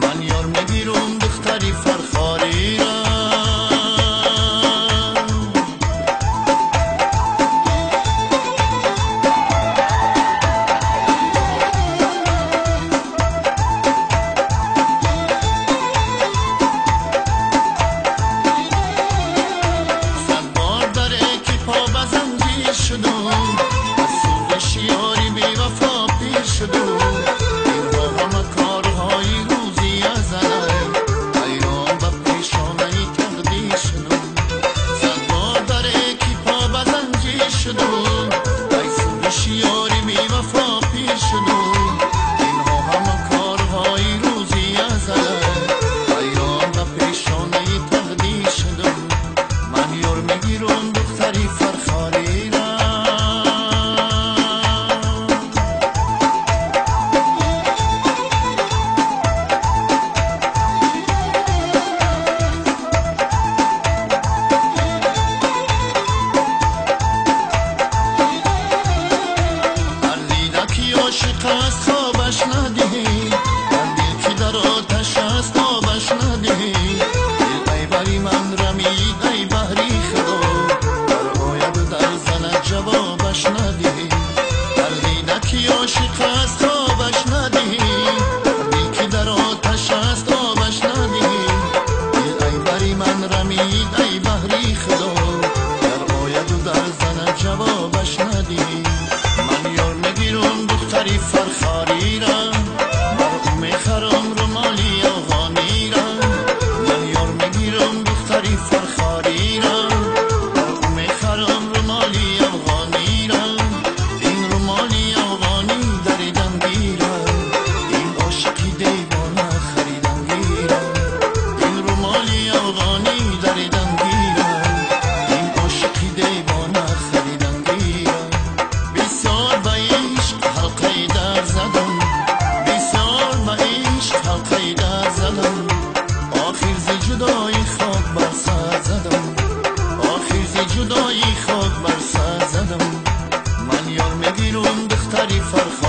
من یار میگیرم دختری فرخاری را. صد بار داره که پا به زنجیر شدم، از سوزش یاری بی وفا پیر شدم. عاشق است خوابش ندهی، در دل که در آتش است آبش ندهی. دل ای بری من رمید ای بحری خدا، در آید و در زند جوابش ندهی. در دیده که عاشق است خوابش ندهی، در دل که در آتش است آبش ندهی. دل ای بری من رمید ای بحری خدا، در آید و در زند جوابش ندهی. من یار میگیرم دختری فرخاری را، بر او میخرم رومالی افغانی را. من یار میگیرم دختری فرخاری را، بر او میخرم رومالی افغانی را. این رومالی افغانی دریدم گیرم، این عاشقی دیوانه خریدم گیرم. این رومالی افغانی دریدم گیرم، این عاشقی دیوانه خریدم گیرم. بسیار به عشق حلقه در زدم، بسیار به عشق حلقه در زدم. آخر ز جدایی خاک بر سر زدم، آخر ز جدایی خاک بر سر زدم. من یار میگیرم دختری فرخ